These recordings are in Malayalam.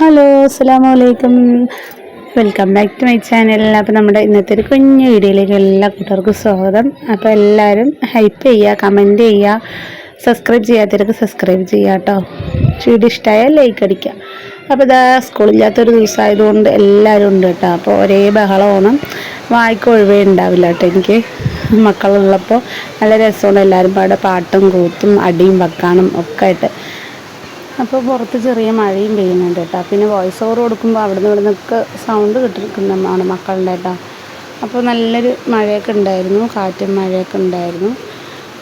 ഹലോ, അസ്സലാമു അലൈക്കും. Welcome back to my channel. അപ്പോൾ നമ്മുടെ ഇന്നത്തെ ഒരു കുഞ്ഞു വീഡിയോയിലേക്ക് എല്ലാ കൂട്ടുകാർക്കും സ്വാഗതം. അപ്പോൾ എല്ലാവരും ഹൈപ്പ് ചെയ്യുക, കമൻറ്റ് ചെയ്യുക, സബ്സ്ക്രൈബ് ചെയ്യാത്തവർക്ക് സബ്സ്ക്രൈബ് ചെയ്യുക കേട്ടോ. വീഡിയോ ഇഷ്ടമായാൽ ലൈക്ക് അടിക്കുക. അപ്പോൾ ഇതാ സ്കൂളില്ലാത്തൊരു ദിവസമായതുകൊണ്ട് എല്ലാവരും ഉണ്ട് കേട്ടോ. അപ്പോൾ ഒരേ ബഹളമാണ്, വായിക്ക് ഒഴിവേ ഉണ്ടാവില്ല കേട്ടോ. എനിക്ക് മക്കളുള്ളപ്പോൾ നല്ല രസമാണ്, എല്ലാവരും പാടെ പാട്ടും കൂത്തും അടിയും വക്കാനും ഒക്കെ ആയിട്ട്. അപ്പോൾ പുറത്ത് ചെറിയ മഴയും പെയ്യുന്നുണ്ട് കേട്ടോ. പിന്നെ വോയിസ് ഓവർ കൊടുക്കുമ്പോൾ അവിടെ നിന്നൊക്കെ സൗണ്ട് കിട്ടുന്നതാണ് മക്കളുടെ കേട്ടോ. അപ്പോൾ നല്ലൊരു മഴയൊക്കെ ഉണ്ടായിരുന്നു, കാറ്റും മഴയൊക്കെ ഉണ്ടായിരുന്നു.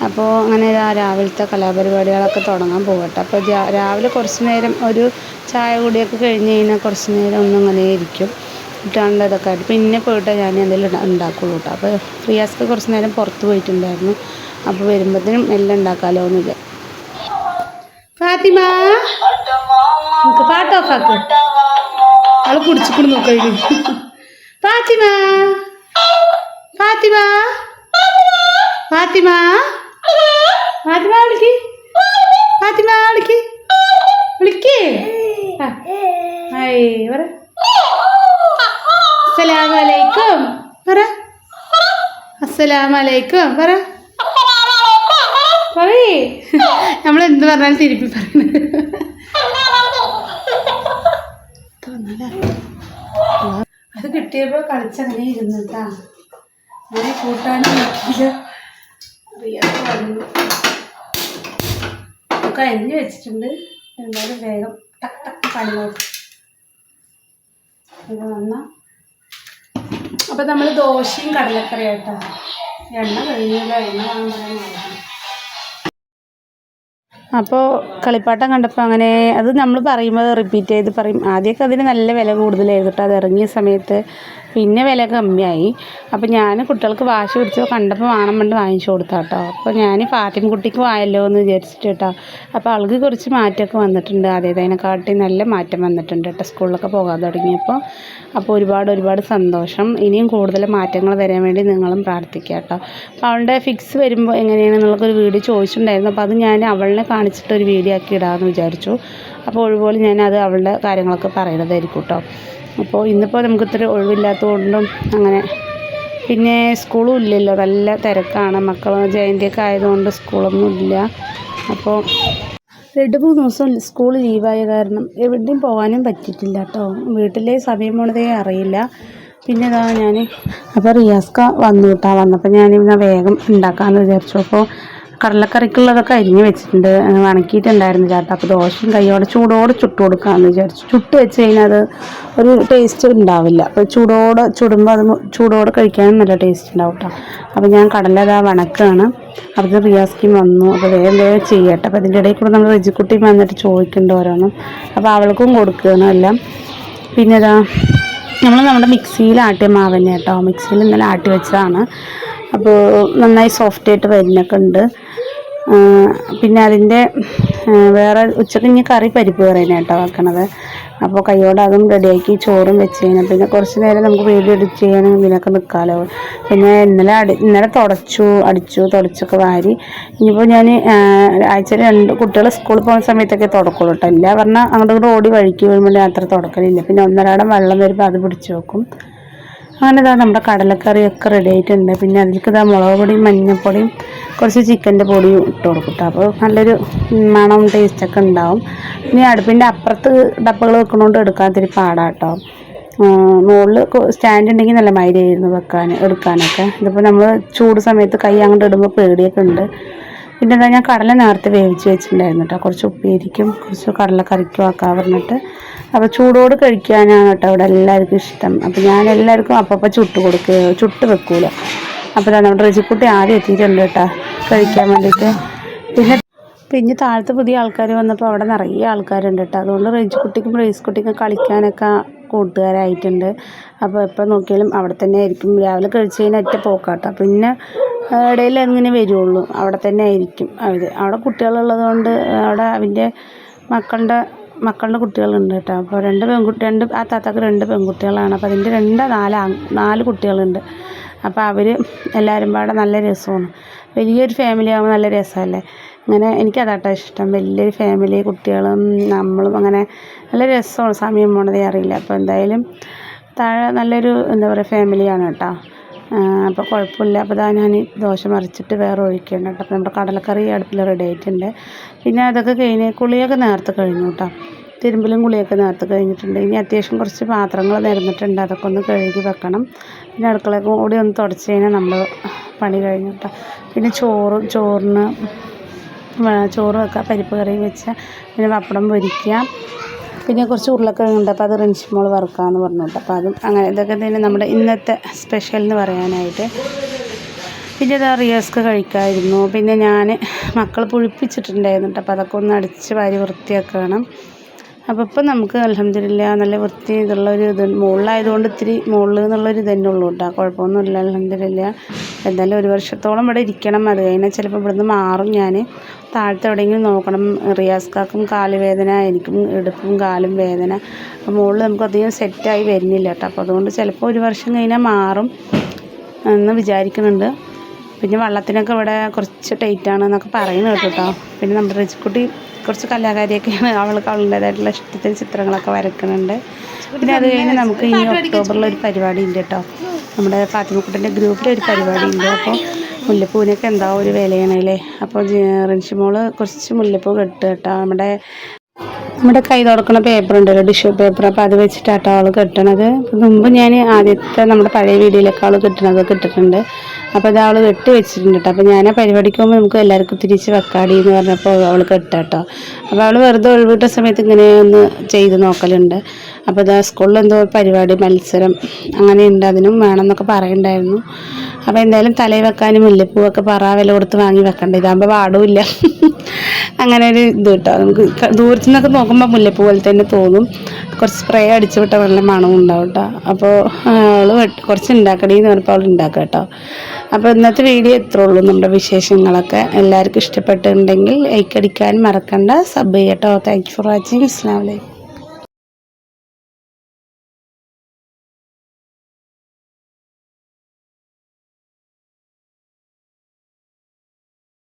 അപ്പോൾ അങ്ങനെ രാവിലത്തെ കലാപരിപാടികളൊക്കെ തുടങ്ങാൻ പോകട്ടെ. അപ്പോൾ രാവിലെ കുറച്ച് നേരം ഒരു ചായ കുടിയൊക്കെ കഴിഞ്ഞ് കഴിഞ്ഞാൽ കുറച്ച് നേരം ഒന്നിങ്ങനെ ഇരിക്കും, ഇട്ടാണ്ടതൊക്കെ ആയിട്ട് പിന്നെ പോയിട്ട് ഞാൻ എന്തെങ്കിലും ഉണ്ടാക്കുള്ളൂ കേട്ടോ. അപ്പോൾ റിയാസ്ക്ക് കുറച്ച് നേരം പുറത്ത് പോയിട്ടുണ്ടായിരുന്നു. അപ്പോൾ വരുമ്പോഴത്തേനും എല്ലാം ഉണ്ടാക്കാമല്ലോ എന്നില്ല. ഫാത്തിമ നമുക്ക് പാട്ട് ഓഫാക്ക്, അവള് പിടിച്ചിക്കൊണ്ട് നോക്കഴിഞ്ഞു. ഫാത്തിമ ഫാത്തിമ ഫാത്തിമ ഫാത്തിമ വിളിക്ക്, ഫാത്തിമ വിളിക്ക്, വിളിക്കേ. പറ അസ്സലാമലൈക്കും, പറ അസ്സലാമലൈക്കും, പറ പറയേ. നമ്മളെന്ത് പറഞ്ഞാലും തിരുപ്പി പറയുന്നത്. അത് കിട്ടിയപ്പോൾ കളിച്ചങ്ങനെ ഇരുന്നിട്ടാ, അങ്ങനെ കൂട്ടാനും നോക്കിയില്ല. വന്നു ഒക്കെ അരിഞ്ഞ് വെച്ചിട്ടുണ്ട്. എന്തായാലും വേഗം ടക്ക് ടക്ക് പണി നോക്കും. ഇത് വന്നാൽ അപ്പം നമ്മൾ ദോശയും കടലക്കറിയായിട്ടാ. എണ്ണ കഴിഞ്ഞില്ല, എണ്ണ വാങ്ങാൻ. അപ്പോൾ കളിപ്പാട്ടം കണ്ടപ്പോൾ അങ്ങനെ അത് നമ്മൾ പറയുമ്പോൾ റിപ്പീറ്റ് ചെയ്ത് പറയും. ആദ്യമൊക്കെ അതിന് നല്ല വില കൂടുതലായിരുന്നു കേട്ടോ, അത് ഇറങ്ങിയ സമയത്ത്. പിന്നെ വില കമ്മിയായി. അപ്പോൾ ഞാൻ കുട്ടികൾക്ക് വാശി പിടിച്ചപ്പോൾ കണ്ടപ്പോൾ വേണം വേണ്ടി വാങ്ങിച്ചു കൊടുത്താൽ കേട്ടോ. അപ്പോൾ ഞാൻ ഫാത്തിമ കുട്ടിക്ക് വായല്ലോ എന്ന് വിചാരിച്ചിട്ട് കേട്ടോ. അപ്പോൾ ആൾക്ക് കുറച്ച് മാറ്റമൊക്കെ വന്നിട്ടുണ്ട്, അതേതിനെക്കാട്ടി നല്ല മാറ്റം വന്നിട്ടുണ്ട് കേട്ടോ സ്കൂളിലൊക്കെ പോകാൻ തുടങ്ങിയപ്പോൾ. അപ്പോൾ ഒരുപാട് സന്തോഷം. ഇനിയും കൂടുതൽ മാറ്റങ്ങൾ വരാൻ വേണ്ടി നിങ്ങളും പ്രാർത്ഥിക്കുക കേട്ടോ. അപ്പോൾ അവളുടെ ഫിക്സ് വരുമ്പോൾ എങ്ങനെയാണെന്നുള്ളൊരു വീഡിയോ ചോദിച്ചിട്ടുണ്ടായിരുന്നു. അപ്പോൾ അത് ഞാൻ അവളെ കാണിച്ചിട്ട് ഒരു വീഡിയോ ആക്കി ഇടാമെന്ന് വിചാരിച്ചു. അപ്പോൾ ഒഴിവുപോലെ ഞാനത് അവളുടെ കാര്യങ്ങളൊക്കെ പറയുന്നതായിരിക്കും കേട്ടോ. അപ്പോൾ ഇന്നിപ്പോൾ നമുക്ക് ഇത്ര ഒഴിവില്ലാത്തതുകൊണ്ടും അങ്ങനെ, പിന്നെ സ്കൂളും ഇല്ലല്ലോ, നല്ല തിരക്കാണ്. മക്കൾ ജയന്തിയൊക്കെ ആയതുകൊണ്ട് സ്കൂളൊന്നും ഇല്ല. അപ്പോൾ 2-3 ദിവസം സ്കൂൾ ലീവായ കാരണം എവിടെയും പോകാനും പറ്റിയിട്ടില്ല കേട്ടോ. വീട്ടിലെ സമയം പോണതേ അറിയില്ല. പിന്നെ ഇതാ ഞാൻ അപ്പോൾ റിയാസ്ക വന്നു കേട്ടോ. വന്നപ്പോൾ ഞാനിന്ന് വേഗം ഉണ്ടാക്കാമെന്ന് വിചാരിച്ചു. അപ്പോൾ കടലക്കറിക്കുള്ളതൊക്കെ അരിഞ്ഞ് വെച്ചിട്ടുണ്ട്, വണക്കിയിട്ടുണ്ടായിരുന്നു ചേട്ടാ. അപ്പോൾ ദോശയും കൈയോടെ ചൂടോടെ ചുട്ട് കൊടുക്കാമെന്ന് വിചാരിച്ചു. ചുട്ട് വെച്ച് കഴിഞ്ഞാൽ അത് ഒരു ടേസ്റ്റ് ഉണ്ടാവില്ല. അപ്പോൾ ചുടുമ്പോൾ അത് ചൂടോടെ കഴിക്കാനും നല്ല ടേസ്റ്റ് ഉണ്ടാവും കേട്ടോ. അപ്പോൾ ഞാൻ കടല ഇതാ വണക്കുകയാണ്. അപ്പോൾ റിയാസ്ക്കും വന്നു. അപ്പോൾ വേഗം ചെയ്യട്ടെ. അപ്പോൾ അതിൻ്റെ ഇടയിൽ കൂടെ നമ്മൾ റിജിക്കുട്ടി വന്നിട്ട് ചോദിക്കേണ്ട ഓരോന്നും. അപ്പോൾ അവൾക്കും കൊടുക്കുകയാണ് എല്ലാം. പിന്നെ ഇതാ നമ്മുടെ മിക്സിയിൽ ആട്ടിയ മാവന്നെ കേട്ടോ. മിക്സിയിൽ ഇന്നലെ ആട്ടി വെച്ചതാണ്. അപ്പോൾ നന്നായി സോഫ്റ്റായിട്ട് വരുന്നൊക്കെ ഉണ്ട്. പിന്നെ അതിൻ്റെ വേറെ ഉച്ചക്ക് ഇനി കറി പരിപ്പ് കറിയാണ് കേട്ടോ വെക്കണത്. അപ്പോൾ കൈയോടെ അതും റെഡിയാക്കി ചോറും വെച്ച് കഴിഞ്ഞാൽ പിന്നെ കുറച്ച് നേരം നമുക്ക് വീഡിയോ എഡിറ്റ് ചെയ്യാനും ഇതിനൊക്കെ നിൽക്കാമല്ലോ. പിന്നെ ഇന്നലെ അടിച്ചു തുടച്ചൊക്കെ വാരി. ഇനിയിപ്പോൾ ഞാൻ ആഴ്ചയിൽ 2 കുട്ടികൾ സ്കൂളിൽ പോകുന്ന സമയത്തൊക്കെ തുടക്കുള്ളൂ കേട്ടോ. ഇല്ല പറഞ്ഞാൽ അങ്ങോട്ട് ഓടി വഴിക്ക് വീഴുമ്പോൾ അത്ര തുടക്കലില്ല. പിന്നെ 1.5 വെള്ളം വരുമ്പോൾ അത് പിടിച്ച് വെക്കും. അങ്ങനെ ഇതാ നമ്മുടെ കടലക്കറിയൊക്കെ റെഡി ആയിട്ടുണ്ട്. പിന്നെ അതിലേക്ക് ഇതാ മുളക് പൊടിയും മഞ്ഞൾപ്പൊടിയും കുറച്ച് ചിക്കൻ്റെ പൊടിയും ഇട്ട് കൊടുക്കട്ടോ. അപ്പോൾ നല്ലൊരു മണം ടേസ്റ്റൊക്കെ ഉണ്ടാവും. ഇനി അടുപ്പിൻ്റെ അപ്പുറത്ത് ഡപ്പകൾ വെക്കണോണ്ട് എടുക്കാത്തൊരു പാടാട്ടോ. മുകളിൽ സ്റ്റാൻഡ് ഉണ്ടെങ്കിൽ നല്ല മൈദയായിരുന്നു എടുക്കാനൊക്കെ. ഇതിപ്പോൾ നമ്മൾ ചൂട് സമയത്ത് കൈ അങ്ങോട്ട് ഇടുമ്പോൾ പേടിയൊക്കെ ഉണ്ട്. പിന്നെ എന്താ ഞാൻ കടല നേരത്തെ വേവിച്ച് വെച്ചിട്ടുണ്ടായിരുന്നു കേട്ടോ. കുറച്ച് ഉപ്പേരിക്കും കുറച്ച് കടലക്കറിക്കും ആക്കാൻ പറഞ്ഞിട്ട്. അപ്പോൾ ചൂടോട് കഴിക്കാനാണ് കേട്ടോ ഇവിടെ എല്ലാവർക്കും ഇഷ്ടം. അപ്പോൾ ഞാൻ എല്ലാവർക്കും അപ്പം ചുട്ട് വെക്കൂല. അപ്പോൾ നമ്മുടെ റിജിക്കുട്ടി ആദ്യം എത്തിയിട്ടുണ്ട് കേട്ടോ കഴിക്കാൻ വേണ്ടിയിട്ട്. പിന്നെ താഴത്ത് പുതിയ ആൾക്കാർ വന്നപ്പോൾ അവിടെ നിറയെ ആൾക്കാരുണ്ട് കേട്ടോ. അതുകൊണ്ട് റിജിക്കുട്ടിക്കും റേസ്കുട്ടിക്കും കളിക്കാനൊക്കെ കൂട്ടുകാരായിട്ടുണ്ട്. അപ്പോൾ എപ്പോൾ നോക്കിയാലും അവിടെ തന്നെ ആയിരിക്കും. രാവിലെ കഴിച്ച് കഴിഞ്ഞാൽ ഒറ്റ പോക്കാട്ടോ. പിന്നെ ഇടയിൽ എങ്ങനെ വരുള്ളൂ, അവിടെ തന്നെ ആയിരിക്കും അവർ. അവിടെ കുട്ടികളുള്ളത് കൊണ്ട് അവിടെ അവൻ്റെ മക്കളുടെ കുട്ടികളുണ്ട് കേട്ടോ. അപ്പോൾ 2 ആ താത്താക്ക് 2 പെൺകുട്ടികളാണ്. അപ്പോൾ അതിൻ്റെ 4 കുട്ടികളുണ്ട്. അപ്പോൾ അവർ എല്ലാവരും പാടെ നല്ല രസമാണ്. വലിയൊരു ഫാമിലി ആകുമ്പോൾ നല്ല രസമല്ലേ. അങ്ങനെ എനിക്കതാട്ടോ ഇഷ്ടം. വലിയൊരു ഫാമിലി, കുട്ടികളും നമ്മളും അങ്ങനെ നല്ല രസമാണ്. സമയം പോണതേ അറിയില്ല. അപ്പോൾ എന്തായാലും താഴെ നല്ലൊരു എന്താ പറയുക ഫാമിലിയാണ് കേട്ടോ. അപ്പോൾ കുഴപ്പമില്ല. അപ്പോൾ ഇതാ ഞാൻ ദോശ മറിച്ചിട്ട് വേറെ ഒഴിക്കണം കേട്ടോ. അപ്പോൾ നമ്മുടെ കടലക്കറി അടുപ്പിൽ റെഡി ആയിട്ടുണ്ട്. പിന്നെ അതൊക്കെ കഴിഞ്ഞ് കുളിയൊക്കെ നേരത്തെ കഴിഞ്ഞു കേട്ടോ. തിരുമ്പലും കുളിയൊക്കെ നേരത്തെ കഴിഞ്ഞിട്ടുണ്ട്. ഇനി അത്യാവശ്യം കുറച്ച് പാത്രങ്ങൾ നിരന്നിട്ടുണ്ട്, അതൊക്കെ ഒന്ന് കഴുകി വെക്കണം. പിന്നെ അടുക്കളയൊക്കെ കൂടി ഒന്ന് തുടച്ച് കഴിഞ്ഞാൽ നമ്മൾ പണി കഴിഞ്ഞു കേട്ടോ. പിന്നെ ചോറ് വെക്കുക, പരിപ്പ് കറിയും വെച്ച് പിന്നെ പപ്പടം പൊരിക്കുക. പിന്നെ കുറച്ച് ഉരുളക്കിഴങ്ങുണ്ട്, അപ്പോൾ അത് റിൻഷിമോൾ വറുക്കാമെന്ന് പറഞ്ഞു കേട്ടോ. അപ്പോൾ അതും അങ്ങനെ ഇതൊക്കെ തന്നെ നമ്മുടെ ഇന്നത്തെ സ്പെഷ്യൽ എന്ന് പറയാനായിട്ട്. പിന്നെ ഇതാ റിയാസ്ക്ക് കഴിക്കാമായിരുന്നു. പിന്നെ ഞാൻ മക്കൾ പുഴിപ്പിച്ചിട്ടുണ്ടായിരുന്നു കേട്ടോ. അപ്പോൾ അതൊക്കെ ഒന്ന് അടിച്ച് വാരി വൃത്തിയാക്കണം. അപ്പോൾ ഇപ്പം നമുക്ക് അൽഹംദുലില്ലാ നല്ല വൃത്തി ഇതുള്ളൊരു മുകളിലായതുകൊണ്ട് ഇത്തിരി മുകളിൽ നിന്നുള്ളൊരു ഇതന്നെ ഉള്ളൂ കേട്ടോ. കുഴപ്പമൊന്നുമില്ല അൽഹംദുലില്ലാ. എന്തായാലും 1 വർഷത്തോളം ഇവിടെ ഇരിക്കണം. അത് കഴിഞ്ഞാൽ ചിലപ്പോൾ ഇവിടുന്ന് മാറും. ഞാൻ താഴത്തെ എവിടെയെങ്കിലും നോക്കണം. റിയാസ്ക്കാക്കും കാല് വേദന, എനിക്കും ഇടുപ്പും കാലും വേദന. അപ്പോൾ മുകളിൽ നമുക്ക് അധികം സെറ്റായി വരുന്നില്ല കേട്ടോ. അപ്പോൾ അതുകൊണ്ട് ചിലപ്പോൾ 1 വർഷം കഴിഞ്ഞാൽ മാറും എന്ന് വിചാരിക്കുന്നുണ്ട്. പിന്നെ വെള്ളത്തിനൊക്കെ ഇവിടെ കുറച്ച് ടൈറ്റാണെന്നൊക്കെ പറയുന്നത് കേട്ടോ. പിന്നെ നമ്മുടെ റിച്ചിക്കുട്ടി കുറച്ച് കലാകാരിയൊക്കെയാണ്. അവളുടേതായിട്ടുള്ള ഇഷ്ടത്തിന് ചിത്രങ്ങളൊക്കെ വരയ്ക്കുന്നുണ്ട്. പിന്നെ അത് കഴിഞ്ഞ് നമുക്ക് ഈ ഒക്ടോബറിൽ ഒരു പരിപാടി ഉണ്ട് കേട്ടോ. നമ്മുടെ ഫാത്തിമക്കുട്ടൻ്റെ ഗ്രൂപ്പിലൊരു പരിപാടി ഉണ്ട്. അപ്പോൾ മുല്ലപ്പൂവിനൊക്കെ എന്താ ഒരു വിലയാണല്ലേ. അപ്പോൾ റിൻഷിമോൾ കുറച്ച് മുല്ലപ്പൂ കെട്ടുക കേട്ടോ. നമ്മുടെ കൈ തുറക്കുന്ന പേപ്പർ ഉണ്ടല്ലോ, ടിഷ്യൂ പേപ്പർ. അപ്പോൾ അത് വെച്ചിട്ടാട്ടോ അവൾ കെട്ടണത്. മുമ്പ് ഞാൻ ആദ്യത്തെ നമ്മുടെ പഴയ വീഡിയോയിലൊക്കെ അവൾ കെട്ടണതൊക്കെ ഇട്ടിട്ടുണ്ട്. അപ്പോൾ അത് അവൾ കെട്ടി വെച്ചിട്ടുണ്ട് കേട്ടോ. അപ്പോൾ ഞാൻ ആ പരിപാടിക്ക് പോകുമ്പോൾ നമുക്ക് എല്ലാവർക്കും തിരിച്ച് വെക്കാടി എന്ന് പറഞ്ഞപ്പോൾ അവൾ കെട്ടാട്ടോ. അപ്പോൾ അവൾ വെറുതെ ഒഴിവിട്ട സമയത്ത് ഇങ്ങനെ ഒന്ന് ചെയ്ത് നോക്കലുണ്ട്. അപ്പോൾ ഇതാ സ്കൂളിൽ എന്തോ പരിപാടി മത്സരം അങ്ങനെയുണ്ട്, അതിനും വേണമെന്നൊക്കെ പറയുന്നുണ്ടായിരുന്നു. അപ്പോൾ എന്തായാലും തലയിൽ വെക്കാനും മുല്ലപ്പൂവൊക്കെ വില കൊടുത്ത് വാങ്ങി വെക്കണ്ട. ഇതാകുമ്പോൾ പാടുമില്ല. അങ്ങനെ ഒരു ഇത് കേട്ടോ. നമുക്ക് ദൂരത്തു നിന്നൊക്കെ നോക്കുമ്പോൾ മുല്ലപ്പൂ പോലെ തന്നെ തോന്നും. കുറച്ച് സ്പ്രേ അടിച്ചു വിട്ട നല്ല മണവും ഉണ്ടാവും കേട്ടോ. അപ്പോൾ അവൾ കുറച്ച് ഉണ്ടാക്കണേന്ന് പറഞ്ഞപ്പോൾ അവൾ ഉണ്ടാക്കുക കേട്ടോ. അപ്പോൾ ഇന്നത്തെ വീഡിയോ ഇത്രേ ഉള്ളൂ. നമ്മുടെ വിശേഷങ്ങളൊക്കെ എല്ലാവർക്കും ഇഷ്ടപ്പെട്ടിട്ടുണ്ടെങ്കിൽ ലൈക്ക് അടിക്കാൻ മറക്കണ്ട, സബ് ചെയ്യട്ടോ. Thank you for watching. അസ്സലാമു അലൈക്കും.